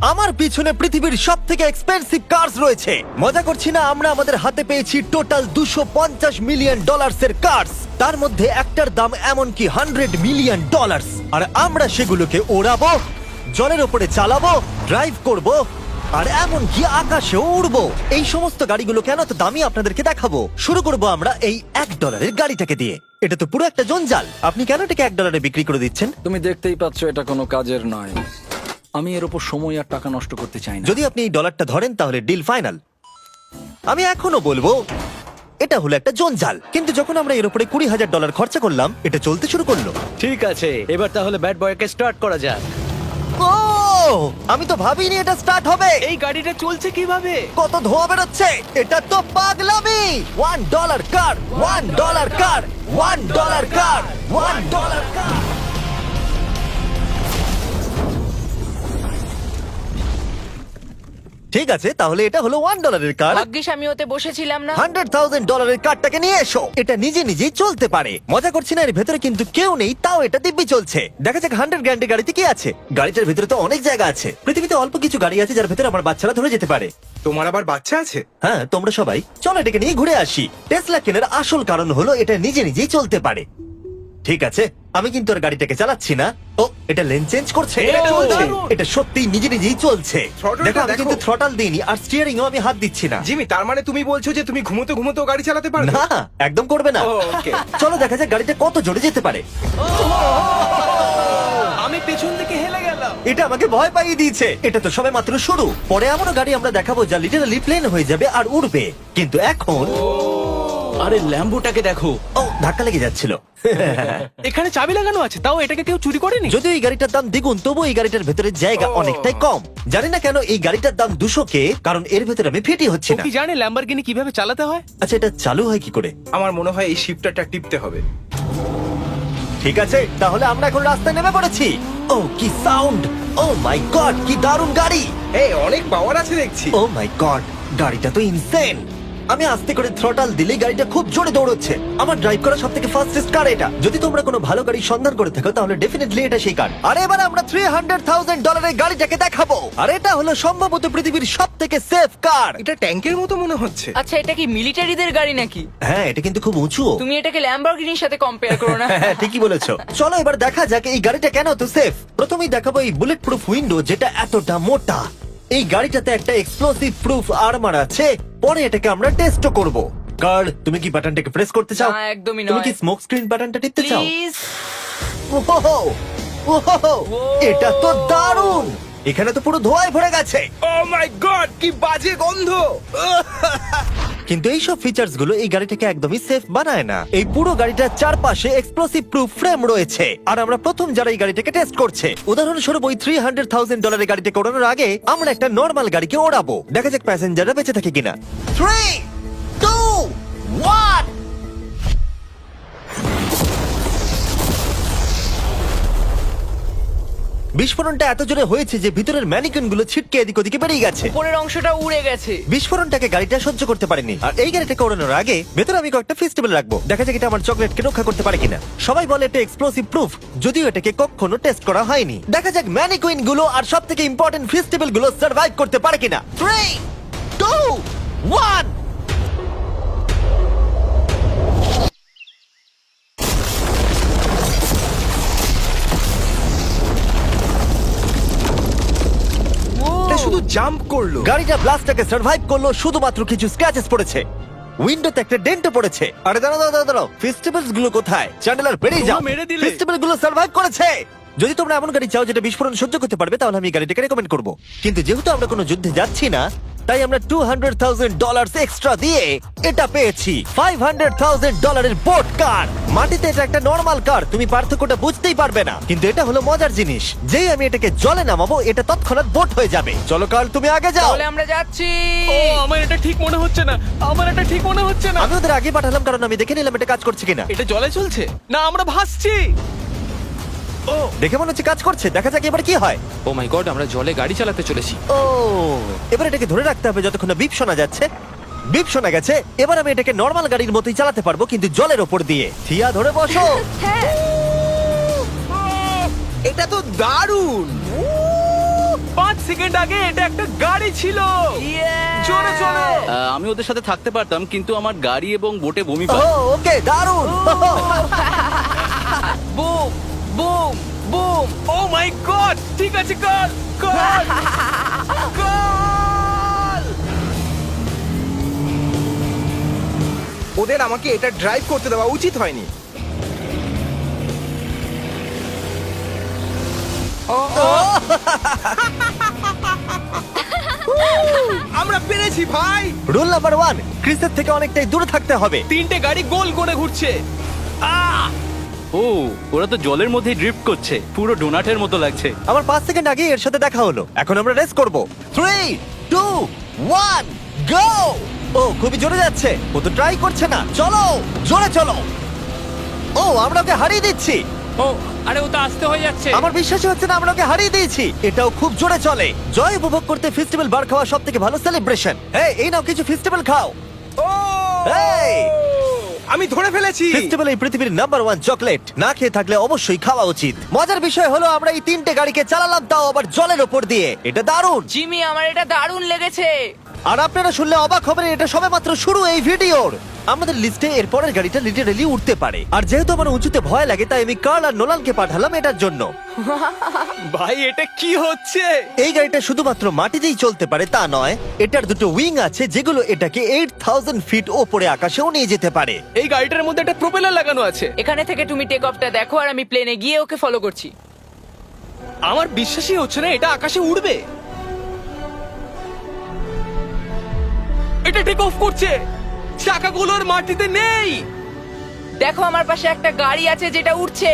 আমার পিছনে পৃথিবীর সব থেকে এক্সপেন্সিভ কার্স রয়েছে। মজা করছি না, আমরা আমাদের হাতে পেয়েছি টোটাল $250 মিলিয়ন এর কার্স। তার মধ্যে একটার দাম এমনকি $100 মিলিয়ন। আর আমরা সেগুলোকে ওড়াবো, জলের ওপরে চালাবো, ড্রাইভ করব, আর এমনকি আকাশেও উড়বো। এই সমস্ত গাড়িগুলো কেন তো দামি আপনাদেরকে দেখাবো। শুরু করব আমরা এই $1 গাড়িটাকে দিয়ে। এটা তো পুরো একটা জঞ্জাল। আপনি কেন এটাকে $1 বিক্রি করে দিচ্ছেন? তুমি দেখতেই পাচ্ছ এটা কোনো কাজের নয়। আমি এর উপর সময় আর টাকা নষ্ট করতে চাই না। যদি আপনি এই ডলারটা ধরেন তাহলে ডিল ফাইনাল। আমি এখনো বলবো এটা হলো একটা জঞ্জাল, কিন্তু যখন আমরা এর উপরে $20,000 খরচা করলাম, এটা চলতে শুরু করলো। ঠিক আছে, এবার তাহলে ব্যাড বয়কে স্টার্ট করা যাক। ও, আমি তো ভাবিনি এটা স্টার্ট হবে। এই গাড়িটা চলছে কিভাবে? কত ধোঁয়া বেরোচ্ছে, এটা তো পাগলামি। $1 কার, $1 কার, $1 কার, $1 কার। ঠিক আছে, তাহলে এটা হলো $1 কার। ভাগ্যিস আমি ওতে বসেছিলাম না। $100,000 কারটাকে নিয়ে এসো। এটা নিজে নিজেই চলতে পারে। মজা করছি না, এর ভেতরে কিন্তু কেউ নেই, তাও এটা দিব্যি চলছে। দেখা যাক 100 গ্র্যান্ডের গাড়িতে কি আছে। গাড়িটার ভেতরে তো অনেক জায়গা আছে। পৃথিবীতে অল্প কিছু গাড়ি আছে যার ভেতরে আমার বাচ্চারা ধরে যেতে পারে। তোমার আবার বাচ্চা আছে? হ্যাঁ, তোমরা সবাই চলো এটাকে নিয়ে ঘুরে আসি। টেসলা কেনার আসল কারণ হলো এটা নিজে নিজেই চলতে পারে। ঠিক আছে, আমি কিন্তু আর গাড়িটাকে চালাচ্ছি না। ও, এটা লেন চেঞ্জ করছে। এটা চলছে। এটা সত্যি নিজে নিজেই চলছে। Throttle-টা দেখো, আমি দেখো। কিন্তু থ্রটাল দিইনি, আর স্টিয়ারিংও আমি হাত দিচ্ছি না। জিমি, তার মানে তুমি বলছো যে তুমি ঘুমোতে ঘুমোতেও গাড়ি চালাতে পারবে? না, একদম করবে না। ও, okay. চলো দেখা যাক গাড়িটা কত জোরে যেতে পারে। আমি পেছন থেকে হেলে গেলাম। এটা আমাকে ভয় পাইয়ে দিয়েছে। এটা তো সবে মাত্র শুরু। পরে এমনও গাড়ি আমরা দেখাবো যা লিটারালি প্লেন হয়ে যাবে আর উড়বে। কিন্তু এখন আরে ল্যাম্বোটাকে দেখো, ও, ধাক্কা লেগে যাচ্ছিল। এখানে চাবি লাগানো আছে, তাও এটাকে কেউ চুরি করেনি। যদিও এই গাড়িটার দাম দ্বিগুণ, তবু এই গাড়িটার ভেতরে জায়গা অনেকটাই কম। জানি না কেন এই গাড়িটার দাম 200K, কারণ এর ভেতরে আমি ফিটি হচ্ছে ও না। কি জানে ল্যাম্বরগিনি কিভাবে চালাতে হয়? আচ্ছা, এটা চালু হয় কি করে? আমার মনে হয় এই শিফটারটা টিপতে হবে। ঠিক আছে, তাহলে আমরা এখন রাস্তায় নেমে পড়েছি। ও, কি সাউন্ড! ও মাই গড, কি দারুণ গাড়ি! এই অনেক পাওয়ার আছে দেখছি। ও মাই গড, গাড়িটা তো ইনসেন। আমি আস্তে করে থ্রটাল দিলেই গাড়িটা খুব জোরে দৌড়চ্ছে। আমার ড্রাইভ করা সবথেকে ফাস্টেস্ট কার এটা। যদি তোমরা কোনো ভালো গাড়ি সন্ধান করে থাকো তাহলে ডেফিনেটলি এটা সেই কার। আর এবার আমরা $300,000 গাড়িটাকে দেখাবো। আর এটা হলো সম্ভবত পৃথিবীর সবথেকে সেফ কার। এটা ট্যাঙ্কের মতো মনে হচ্ছে। আচ্ছা, এটা কি মিলিটারিদের গাড়ি নাকি? হ্যাঁ, এটা কিন্তু খুব উঁচু। তুমি এটাকে ল্যাম্বরগিনির সাথে কম্পেয়ার করো না। হ্যাঁ, ঠিকই বলেছো। চলো এবার দেখা যাক এই গাড়িটা কেন তো সেফ। প্রথমেই দেখাবো এই বুলেট প্রুফ উইন্ডো, যেটা এতটা মোটা। এই গাড়িটাতে একটা এক্সপ্লোসিভ প্রুফ আর্মার আছে। পরে এটাকে আমরা টেস্ট করব। কার্ল, তুমি কি বাটনটাকে প্রেস করতে চাও? না, একদমই তুমি নয়। কি স্মোক স্ক্রিন বাটনটা টিপতে চাও? প্লিজ। ওহো, ওহো, এটা তো দারুণ। এখানে তো পুরো ধোঁয়ায় ভরে গেছে। ও মাই গড, কি বাজে গন্ধ! কিন্তু এইসব ফিচার্স গুলো এই গাড়িটাকে একদমই সেফ বানায় না। এই পুরো গাড়িটার চারপাশে এক্সপ্লোসিভ প্রুফ ফ্রেম রয়েছে। আর আমরা প্রথম যারা এই গাড়িটাকে টেস্ট করছে, উদাহরণস্বরূপ ওই $300,000 গাড়িটাকে ওড়ানোর আগে আমরা একটা নর্মাল গাড়িকে ওড়াবো। দেখা যাক প্যাসেঞ্জাররা বেঁচে থাকে কিনা। 3, 2, 1। বিস্ফোরণটা এত জোরে হয়েছে যে ভিতরের ম্যানিকুইন গুলো ছিটকে এদিক ওদিকে বেরিয়ে গেছে। উপরের অংশটা উড়ে গেছে। বিস্ফোরণটাকে গাড়িটা সহ্য করতে পারেনি। আর এই গাড়িটাকে ওড়ানোর আগে ভেতরে আমি কয়েকটা ফেস্টিভ্যাল রাখবো। দেখা যাক এটা আমার চকলেটকে রক্ষা করতে পারে কিনা। সবাই বলে এটা এক্সপ্লোসিভ প্রুফ, যদিও এটাকে কখনো টেস্ট করা হয়নি। দেখা যাক ম্যানিকুইন গুলো আর সবথেকে ইম্পর্টেন্ট ফেস্টিভ্যাল গুলো সার্ভাইভ করতে পারে কিনা। 3, 2, 1। এটা শুধু জাম্প করলো। গাড়িটা ব্লাস্টটাকে সার্ভাইভ করলো, শুধুমাত্র কিছু স্ক্র্যাচেস পড়েছে। উইন্ডোতে একটা ডেন্টও পড়েছে। আরে দাঁড়াও, ফেস্টিভ্যালস গুলো কোথায়? চ্যান্ডেলার বেরিয়ে যাও। তোমরা মেরে দিলে। ফেস্টিভ্যাল গুলো সার্ভাইভ করেছে। যদি তোমরা এমন গাড়ি চাও যেটা বিস্ফোরণ সহ্য করতে পারবে, তাহলে আমি এই গাড়িটাকে রেকমেন্ড করব। কিন্তু যেহেতু আমরা কোনো যুদ্ধে যাচ্ছি না, তাই আমরা $200,000 এক্সট্রা দিয়ে এটা পেয়েছি। $500,000 এর বোট কার। মাটিতে এটা একটা নর্মাল কার, তুমি পার্থক্যটা বুঝতেই পারবে না। কিন্তু এটা হলো মজার জিনিস, যেই আমি এটাকে জলে নামাবো এটা তৎক্ষণাৎ বোট হয়ে যাবে। চলো কার্ল, তুমি আগে যাও। তাহলে আমরা যাচ্ছি। ও, আমার এটা ঠিক মনে হচ্ছে না, আমার এটা ঠিক মনে হচ্ছে না। আমি ওদের আগে পাঠালাম কারণ আমি দেখে নিলাম এটা কাজ করছে কিনা। এটা জলে চলছে না, আমরা ভাসছি। ও, দেখে মনে হচ্ছে কাজ করছে। দেখা যাক এবার কি হয়। ও মাই গড, আমরা জলে গাড়ি চালাতে চলেছি। ও, এবার এটাকে ধরে রাখতে হবে যতক্ষণ না বিপ শোনা যাচ্ছে। বিপ শোনা গেছে। এবার আমি এটাকে নর্মাল গাড়ির মতোই চালাতে পারবো, কিন্তু জলের ওপর দিয়ে। থিয়া, ধরে বসো। হ্যাঁ। এটা তো দারুণ। 5 সেকেন্ড আগে এটা একটা গাড়ি ছিল। জোরে চলো। আমি ওদের সাথে থাকতে পারতাম কিন্তু আমার গাড়ি এবং বোটে বমি ও পায়। ওকে দারুণ বুম বুম বুম। ও মাই গড, ঠিক আছে, কর কর কর। ওদের আমাকে এটা ড্রাইভ করতে দেওয়া উচিত হয়নি। আমরা পেরেছি ভাই। রুল নাম্বার 1, ক্রিসের থেকে অনেকটাই দূরে থাকতে হবে। 3টে গাড়ি গোল করে ঘুরছে। ও ওরা তো জলের মধ্যেই ড্রিফট করছে, পুরো ডোনাটের মতো লাগছে। আমার 5 সেকেন্ড আগে এর সাথে দেখা হলো। এখন আমরা রেস করব। 3 2 1 গো। ও খুবই জোরে যাচ্ছে। ও তো ট্রাই করছে না। চলো জোরে চলো। ও আমরা ওকে হারিয়ে দিচ্ছি। ও আরে ও তো আসতে হয়ে যাচ্ছে। আমার বিশ্বাসই হচ্ছে না আমরা ওকে হারিয়ে দিয়েছি। এটাও খুব জোরে চলে। জয় উপভোগ করতে ফেস্টিভ্যাল বার খাওয়া সব থেকে ভালো সেলিব্রেশন। এই নাও কিছু ফেস্টিভ্যাল খাও। ও এই! আমি ধরে ফেলেছি। ফেস্টিভ্যাল এই পৃথিবীর নাম্বার 1 চকলেট। না খেয়ে থাকলে অবশ্যই খাওয়া উচিত। মজার বিষয় হলো আমরা এই 3টে গাড়িকে চালালাম, তাও আবার জলের ওপর দিয়ে। এটা দারুণ। জিমি, আমার এটা দারুণ লেগেছে। আর আপনারা শুনলে অবাক হবেন, এটা সবেমাত্র শুরু এই ভিডিওর। আমাদের লিস্টে এর পরের গাড়িটা লিটারালি উঠতে পারে। আর যেহেতু আমার উঁচুতে ভয় লাগে, তাই আমি কার্ল আর নোলানকে পাঠালাম এটার জন্য। ভাই এটা কি হচ্ছে? এই গাড়িটা শুধুমাত্র মাটিতেই চলতে পারে তা নয়, এটার দুটো উইং আছে যেগুলো এটাকে 8000 ফিট ওপরে আকাশেও নিয়ে যেতে পারে। এই গাড়িটার মধ্যে একটা প্রপেলার লাগানো আছে। এখানে থেকে তুমি টেক অফটা দেখো আর আমি প্লেনে গিয়ে ওকে ফলো করছি। আমার বিশ্বাসই হচ্ছে না এটা আকাশে উড়বে। এটা টেক অফ করছে, চাকাগুলোর মাটিতে নেই। দেখো আমার পাশে একটা গাড়ি আছে যেটা উঠছে।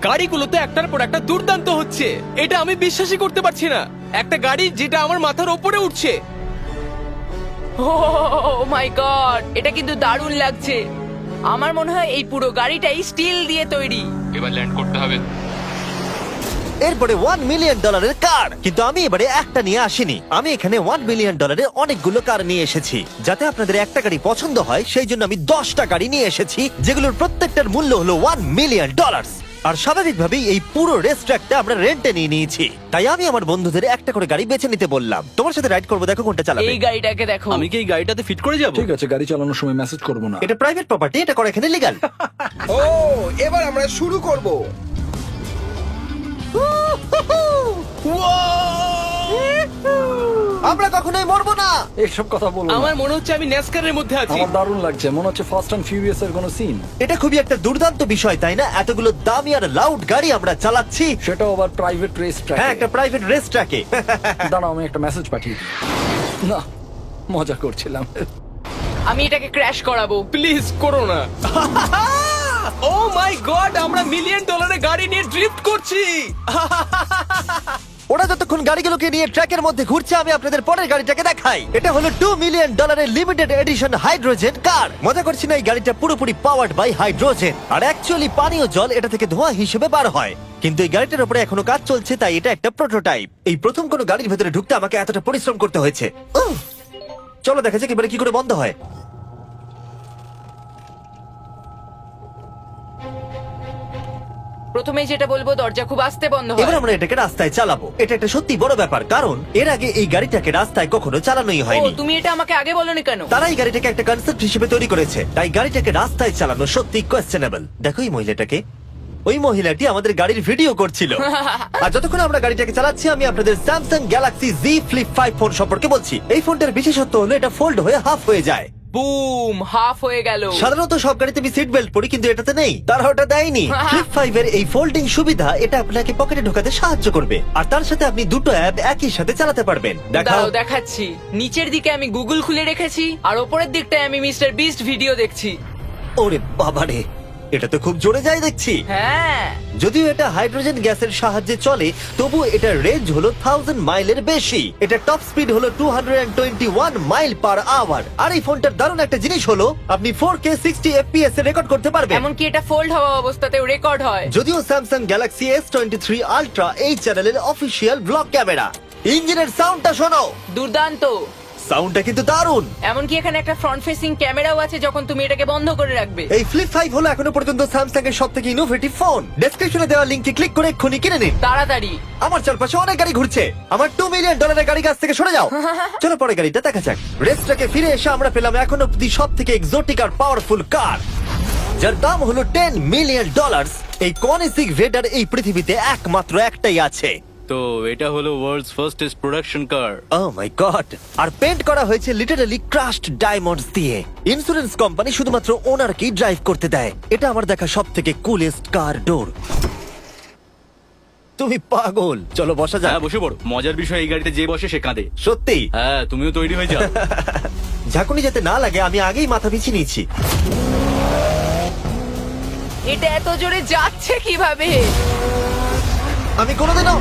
গাড়িগুলোতে একটার পর একটা দুর্দান্ত হচ্ছে। এটা আমি বিশ্বাসই করতে পারছি না, একটা গাড়ি যেটা আমার মাথার ওপরে উঠছে। ও মাই গড, এটা কিন্তু দারুণ লাগছে। আমার মনে হয় এই পুরো গাড়িটাই স্টিল দিয়ে তৈরি। এবার ল্যান্ড করতে হবে। এরপরে $1 মিলিয়ন কার। কিন্তু আমি এবারে একটা নিয়ে আসিনি। আমি এখানে $1 মিলিয়ন অনেকগুলো কার নিয়ে এসেছি। যাতে আপনাদের একটা গাড়ি পছন্দ হয় সেই জন্য আমি 10টা গাড়ি নিয়ে এসেছি, যেগুলোর প্রত্যেকটার মূল্য হলো $1 মিলিয়ন। আর স্বাভাবিকভাবেই এই পুরো রেস ট্র্যাকটা আমরা রেন্টে নিয়ে নিয়েছি। তাই আমি আমার বন্ধুদের একটা করে গাড়ি বেছে নিতে বললাম। তোমার সাথে রাইড করবো, দেখো কোনটা চালাবে। এই গাড়িটাকে দেখো। আমি কি এই গাড়িটাতে ফিট করে যাব? ঠিক আছে, গাড়ি চালানোর সময় মেসেজ করবো না। এটা প্রাইভেট প্রপার্টি, এটা করা এখানে লিগ্যাল। ও এবার আমরা শুরু করব। আমরা কখনোই মরবো না। এইসব কথা বলবো আমার না। মনে হচ্ছে আমি ন্যাসকারের মধ্যে আছি। আমার দারুণ লাগছে, মনে হচ্ছে ফাস্ট অ্যান্ড ফিউরিয়াস এর কোনো সিন। এটা খুবই একটা দুর্দান্ত বিষয়, তাই না? এতগুলো দামি আর লাউড গাড়ি আমরা চালাচ্ছি। সেটাও আবার প্রাইভেট রেস ট্র্যাক। হ্যাঁ, একটা প্রাইভেট রেস ট্র্যাকে। দাঁড়াও, আমি একটা মেসেজ পাঠিয়ে দিই। না, মজা করছিলাম। আমি এটাকে ক্র্যাশ করাবো। প্লিজ করো না। ও মাই গড, আমরা $1 মিলিয়ন গাড়ি নিয়ে ড্রিফট করছি। ওরা যতক্ষণ গাড়িগুলোকে নিয়ে ট্র্যাকের মধ্যে ঘুরছে, আমি আপনাদের পরের গাড়িটাকে দেখাই। এটা হলো $2 million limited edition hydrogen car. মজা করছি না, এই গাড়িটা পুরোপুরি পাওয়ার্ড বাই হাইড্রোজেন। আর অ্যাকচুয়ালি পানীয় জল এটা থেকে ধোঁয়া হিসেবে বার হয়। কিন্তু এই গাড়িটার উপরে এখনো কাজ চলছে, তাই এটা একটা প্রোটোটাইপ। এই প্রথম কোনো গাড়ির ভেতরে ঢুকতে আমাকে এতটা পরিশ্রম করতে হয়েছে। চলো দেখা যাক এবারে কি করে বন্ধ হয়। প্রথমেই যেটা বলবো, দরজা খুব আস্তে বন্ধ এবার হয়। আমরা এটাকে রাস্তায় চালাবো। এটা একটা সত্যি বড় ব্যাপার, কারণ এর আগে এই গাড়িটাকে রাস্তায় কখনো চালানোই ও, হয়নি। তুমি এটা আমাকে আগে বলনি কেন? তারা এই গাড়িটাকে একটা কনসেপ্ট হিসেবে তৈরি করেছে, তাই গাড়িটাকে রাস্তায় চালানো সত্যি কোয়েশ্চেনেবল। দেখো এই মহিলাটাকে, ওই মহিলাটি আমাদের গাড়ির ভিডিও করছিল। আর যতক্ষণ আমরা গাড়িটাকে চালাচ্ছি, আমি আপনাদের Samsung Galaxy Z Flip 5 phone সম্পর্কে বলছি। এই ফোনটার বিশেষত্ব হলো এটা ফোল্ড হয়ে হাফ হয়ে যায়। বুম, হাফ হয়ে গেল। সাধারণত সব গাড়িতে আমি সিট বেল্ট পরি, কিন্তু এটাতে নেই। তারা ওটা দেয়নি। ফ্লিপ 5 এর এই ফোল্ডিং সুবিধা, এটা আপনাকে পকেটে ঢোকাতে সাহায্য করবে। আর তার সাথে আপনি দুটো অ্যাপ একই সাথে চালাতে পারবেন। দেখাও। দাঁড়াও দেখাচ্ছি। নিচের দিকে আমি গুগল খুলে রেখেছি, আর ওপরের দিকটায় আমি মিস্টার বিস্ট ভিডিও দেখছি। ওরে বাবারে, এটা তো খুব জোরে যায় দেখছি। হ্যাঁ, যদিও এটা হাইড্রোজেন গ্যাসের সাহায্যে চলে, তবু এটার রেঞ্জ হলো 1000 মাইলের বেশি। এটা টপ স্পিড হলো 221 মাইল পার আওয়ার। আর এই ফোনটার দারুণ একটা জিনিস হলো, আপনি 4K 60 FPS এ রেকর্ড করতে পারবেন। এমনকি এটা ফোল্ড হওয়া অবস্থাতেও রেকর্ড হয়। যদিও স্যামসাং গ্যালাক্সি S23 আলট্রা এই চ্যানেলের অফিসিয়াল ব্লগ ক্যামেরা। ইঞ্জিনের সাউন্ডটা শোনো। দুর্দান্ত। সাউন্ডটা কিন্তু দারুণ। এমনকি এখানে একটা ফ্রন্ট ফেসিং ক্যামেরাও আছে যখন তুমি এটাকে বন্ধ করে রাখবে। এই ফ্লিপ 5 হলো এখনো পর্যন্ত স্যামসাং এর সবথেকে ইনোভেটিভ ফোন। ডেসক্রিপশনে দেওয়া লিংকে ক্লিক করে এক্ষুনি কিনে নিন। তাড়াতাড়ি। আমার চারপাশে অনেক গাড়ি ঘুরছে। আমার $2 মিলিয়ন গাড়ি কাছ থেকে সরে যাও। চলো পরে গাড়িটা দেখা যাক। রেসটাকে ফিরে এসে আমরা পেলাম এখন অব্দি সব থেকে এক্সোটিক আর পাওয়ারফুল কার, যার দাম হলো $10 মিলিয়ন। এই কনিসিক ভেডার এই পৃথিবীতে একমাত্র একটাই আছে। তো এটা হলো ওয়ার্ল্ডস ফার্স্টেস্ট প্রোডাকশন কার। ও মাই গড! আর পেন্ট করা হয়েছে লিটারালি ক্রাশড ডায়মন্ডস দিয়ে। ইন্স্যুরেন্স কোম্পানি শুধুমাত্র ওনারকেই ড্রাইভ করতে দেয়। এটা আমার দেখা সব থেকে কুলেস্ট কার ডোর। তুমি পাগল। চলো বসা যাক। হ্যাঁ বসে পড়ো। মজার বিষয় এই গাড়িতে যে বসে সে কাঁদে। সত্যি? হ্যাঁ তুমিও তৈরি হয়ে যাও। ঝাঁকুনি যাতে না লাগে আমি আগেই মাথা পিছিয়ে নিয়েছি। এটা এত জোরে যাচ্ছে কিভাবে? আমি কোনোদিনও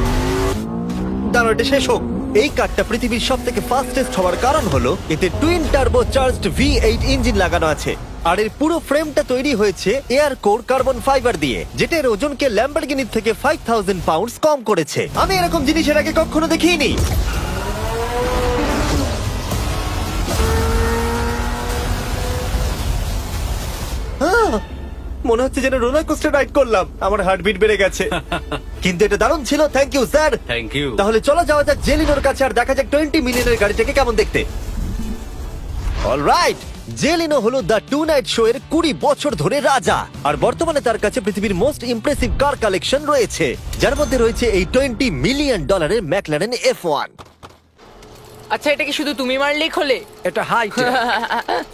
দাঁড়ো, এটা শেষ হোক। এই কারটা পৃথিবীর সব থেকে ফাস্টেস্ট হওয়ার কারণ হলো এতে twin turbo charged V8 engine লাগানো আছে। আর এর পুরো ফ্রেমটা তৈরি হয়েছে এয়ার কোর কার্বন ফাইবার দিয়ে, যেটা এর ওজনকে ল্যাম্বরগিনির থেকে 5000 পাউন্ডস কম করেছে। আমি এরকম জিনিস এর আগে কখনো দেখিনি। মনে হচ্ছে যেন রোলার কোস্টার রাইড করলাম। আমার হার্টবিট বেড়ে গেছে। কিন্তু এটা দারুণ ছিল। Thank you sir. Thank you. তাহলে চলো যাওয়া যাক জেলিনোর কাছে আর দেখা যাক 20 মিলিয়নের গাড়িটাকে কেমন দেখতে। অলরাইট, জেলিনো হলো দ্য টু নাইট শো এর 20 বছর ধরে রাজা। আর বর্তমানে তার কাছে পৃথিবীর মোস্ট ইমপ্রেসিভ কার কালেকশন রয়েছে, যার মধ্যে রয়েছে এই $20 মিলিয়ন ম্যাকলারেন F1। আচ্ছা, এটা কি শুধু তুমি মারলেই খোলে? এটা হাইট।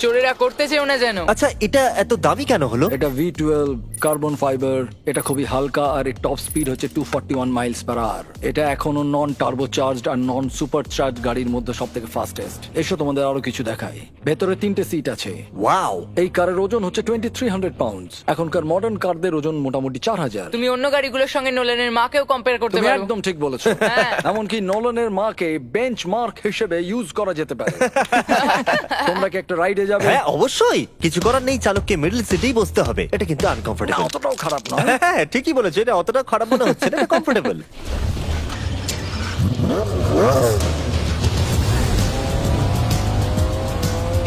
চোরেরা করতে চেও না যেন। আচ্ছা, এটা এত দামি কেন হলো? এটা V12 কার্বন ফাইবার। এটা খুবই হালকা আর এর টপ স্পিড হচ্ছে 241 মাইলস পার আওয়ার। এটা এখনো নন টার্বো চার্জড আর নন সুপার চার্জ গাড়ির মধ্যে সবথেকে ফাস্টেস্ট। এসো তোমাদের আরো কিছু দেখাই। ভেতরে 3টে সিট আছে। ওয়াও! এই কারের ওজন হচ্ছে 2300 পাউন্ডস। এখনকার মডার্ন কারদের ওজন মোটামুটি 4000। তুমি অন্য গাড়িগুলোর সঙ্গে নোলানের মাকেও কম্পেয়ার করতে তুমি পারো। একদম ঠিক বলেছো। হ্যাঁ। এমনকি নোলানের মাকে বেঞ্চমার্ক হিসেবে ইউজ করা যেতে পারে। তোমরা কি একটা রাইডে যাবে? হ্যাঁ অবশ্যই। কিছু করার নেই, চালককে মিডল সিটেই বসতে হবে। এটা কিন্তু আনকমফোর্টেবল। না, অতটাও খারাপ নয়। হ্যাঁ ঠিকই বলেছো, এটা অতটা খারাপ মনে হচ্ছে না, এটা কমফোর্টেবল।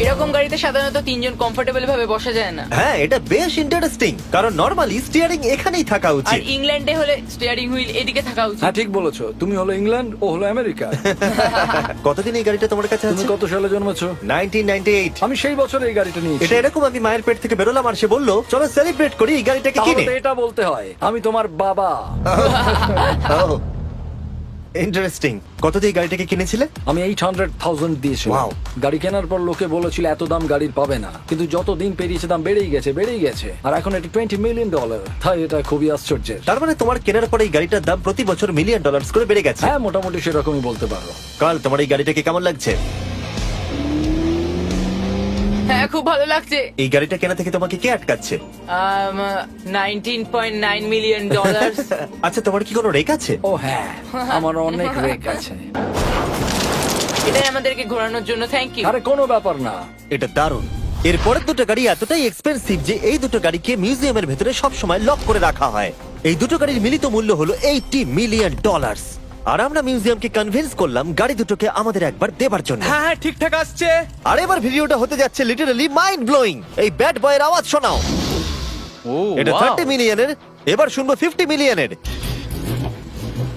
এরকম গাড়িতে সাধারণত 3 জন কমফোর্টেবল ভাবে বসা যায় না। হ্যাঁ, এটা বেশ ইন্টারেস্টিং, কারণ নরমালি স্টিয়ারিং এখানেই থাকা আর উচিত। ইংল্যান্ডে হলে স্টিয়ারিং হুইল এদিকে থাকা উচিত। হ্যাঁ ঠিক বলেছো। তুমি হলো ইংল্যান্ড, ও হলো আমেরিকা। কতদিন এই গাড়িটা তোমার কাছে তুমি আছে? কত সালে জন্মেছো? 1998। আমি সেই বছর এই গাড়িটা নিয়েছি। এটা এরকম, আমি মায়ের পেট থেকে বেরোলাম আর সে বললো চলো সেলিব্রেট করি এই গাড়িটাকে তাহলে কিনে। তো এটা বলতে হয় আমি তোমার বাবা। ইন্টারেস্টিং। কত দিয়ে এই গাড়িটাকে কিনেছিলে? আমি 800,000 দিয়েছিলাম। Wow. গাড়ি কেনার পর লোকে বলেছিল এত দাম গাড়ির পাবে না, কিন্তু যত দিন পেরিয়েছে দাম বেড়েই গেছে। আর এখন এটা $20 মিলিয়ন। তাই এটা খুবই আশ্চর্যের। তার মানে তোমার কেনার পরে এই গাড়িটার দাম প্রতি বছর $1 মিলিয়ন করে বেড়ে গেছে। হ্যাঁ মোটামুটি সেরকমই বলতে পারো। কাল তোমার এই গাড়িটাকে কেমন লাগছে? হ্যাঁ, খুব ভালো লাগছে। এই গাড়িটা কেনা থেকে তোমাকে কে আটকাচ্ছে? $19.9 মিলিয়ন। আচ্ছা, তোমার কি কোনো রেক আছে? ও হ্যাঁ, আমার অনেক রেক আছে। এটাই আমাদেরকে ঘোরানোর জন্য থ্যাংক ইউ। আরে কোনো ব্যাপার না। এটা দারুণ। এর পরের দুটো গাড়ি এতটাই এক্সপেন্সিভ যে এই দুটো গাড়িকে মিউজিয়ামের ভেতরে সব সময় লক করে রাখা হয়। এই দুটো গাড়ির মিলিত মূল্য হলো $80 মিলিয়ন। আর আমরা মিউজিয়ামকে কনভিন্স করলাম গাড়ি দুটোকে আমাদের একবার দেবার জন্য। হ্যাঁ হ্যাঁ, ঠিকঠাক আসছে। আর এবার ভিডিওটা হতে যাচ্ছে লিটারালি মাইন্ড ব্লোয়িং। এই ব্যাড বয়ের আওয়াজ শোনাও। ও এটা wow! 30 মিলিয়নের, এবার শুনবো 50 মিলিয়নের।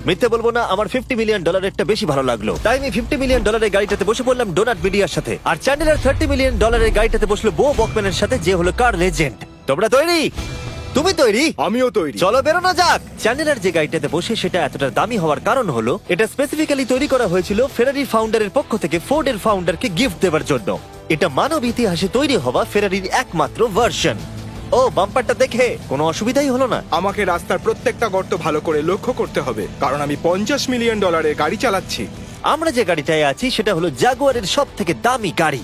মিথ্যে বলবো না, আমার $50 মিলিয়ন বেশি ভালো লাগলো। তাই আমি $50 মিলিয়ন গাড়িটাতে বসে পড়লাম ডোনাট মিডিয়ার সাথে। আর চ্যান্ডেলার $30 মিলিয়ন গাড়িটাতে বসলো বো বকম্যানের সাথে, যে হলো কার লেজেন্ড। তোমরা তৈরি? তুমি তৈরি? আমিও তৈরি। চলো বেরোনো যাক। চ্যান্ডেলার যে গাড়িটাতে বসে সেটা এতটা দামি হওয়ার কারণ হলো এটা স্পেসিফিক্যালি তৈরি করা হয়েছিল ফেরারি ফাউন্ডারের পক্ষ থেকে ফোর্ডের ফাউন্ডারকে গিফট দেওয়ার জন্য। এটা মানব ইতিহাসে তৈরি হওয়া ফেরারির একমাত্র ভার্সন। ও, বাম্পারটা দেখে কোনো অসুবিধাই হলো না। আমাকে রাস্তার প্রত্যেকটা গর্ত ভালো করে লক্ষ্য করতে হবে, কারণ আমি $50 মিলিয়ন গাড়ি চালাচ্ছি। আমরা যে গাড়িটায় আছি সেটা হলো জাগুয়ারের সব থেকে দামি গাড়ি।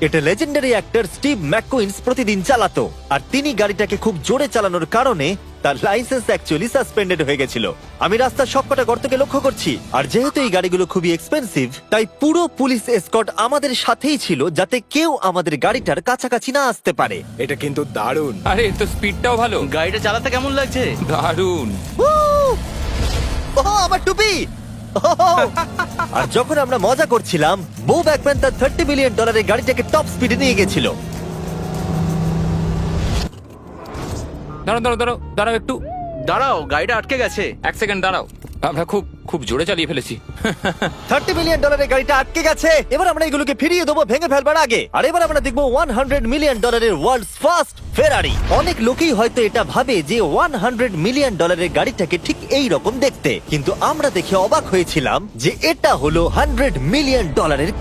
এটা লেজেন্ডারি অ্যাক্টর স্টিভ ম্যাককুইন্স প্রতিদিন চালাতো। আর তিনি গাড়িটাকে খুব জোরে চালানোর কারণে তার লাইসেন্স অ্যাকচুয়ালি সাসপেন্ডেড হয়ে গেছিল। আমি রাস্তার সবকটা গর্তকে লক্ষ্য করছি। আর যেহেতু এই গাড়িগুলো খুবই এক্সপেন্সিভ, তাই পুরো পুলিশ এসকর্ট আমাদের সাথেই ছিল, যাতে কেউ আমাদের গাড়িটার কাছাকাছি না আসতে পারে। এটা কিন্তু দারুণ। আরে এর তো স্পিডটাও ভালো। গাড়িটা চালাতে কেমন লাগছে? দারুণ। ও, আমার টুপি! আর যখন আমরা মজা করছিলাম, বো ব্যাকম্যান তার $30 মিলিয়ন গাড়িটাকে টপ স্পিডে নিয়ে গেছিল। দাঁড়াও দাঁড়াও দাঁড়াও দাঁড়াও একটু দাঁড়াও, গাড়িটা আটকে গেছে। এক সেকেন্ড দাঁড়াও। আমরা খুব খুব জোরে চালিয়ে ফেলেছি। $30 মিলিয়ন গাড়িটা আটকে গেছে। এবার আমরা এগুলোকে ফিরিয়ে দেবো ভেঙে ফেলবার আগে। আর এবার আমরা দেখবো $100 মিলিয়ন ওয়ার্ল্ডস ফার্স্ট ফেরারি। অনেক লোকই হয়তো এটা ভাবে যে $100 মিলিয়ন গাড়িটাকে ঠিক এই রকম দেখতে, কিন্তু আমরা দেখে অবাক হয়েছিলাম যে এটা হলো $100 মিলিয়ন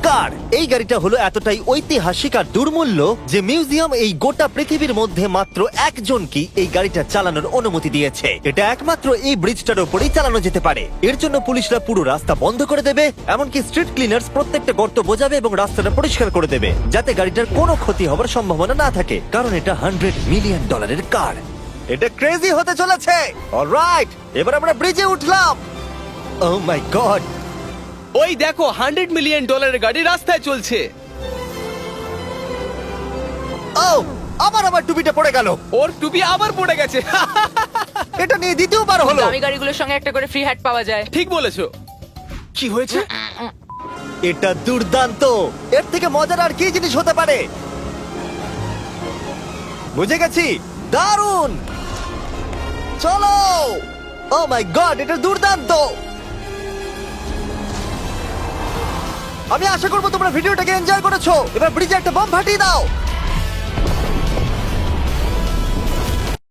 কার। এই গাড়িটা হলো এতটাই ঐতিহাসিক আর দুর্মূল্য যে মিউজিয়াম এই গোটা পৃথিবীর মধ্যে মাত্র একজনকেই এই গাড়িটা চালানোর অনুমতি দিয়েছে। এটা একমাত্র এই ব্রিজটার উপরেই চালানো যেতে পারে। এর জন্য পুলিশরা পুরো রাস্তা বন্ধ করে দেবে, এমনকি স্ট্রিট ক্লিনার্স প্রত্যেকটা গর্ত বোঝাবে এবং রাস্তাটা পরিষ্কার করে দেবে, যাতে গাড়িটার কোনো ক্ষতি হবার সম্ভাবনা না থাকে, কারণ এটা $100 মিলিয়ন কার। এটা ক্রেজি হতে চলেছে। অলরাইট, এবার আমরা ব্রিজে উঠলাম। ও মাই গড, ওই দেখো $100 মিলিয়ন গাড়ি রাস্তায় চলছে। ও আমার টুপিটা পড়ে গেল। ওর টুপি আবার পড়ে গেছে। এটা নিয়ে দ্বিতীয়বার হলো। দামি গাড়িগুলোর সঙ্গে একটা করে ফ্রি হ্যাট পাওয়া যায়। ঠিক বলেছো। কি হয়েছে? এটা দুর্দান্ত। এর থেকে মজার আর কি জিনিস হতে পারে? বুঝে গেছি, দারুণ। চলো। ও মাই গড, এটা দুর্দান্ত। আমি আশা করবো তোমরা ভিডিওটাকে এনজয় করেছো। এবার ব্রিজে একটা বম ফাটিয়ে দাও।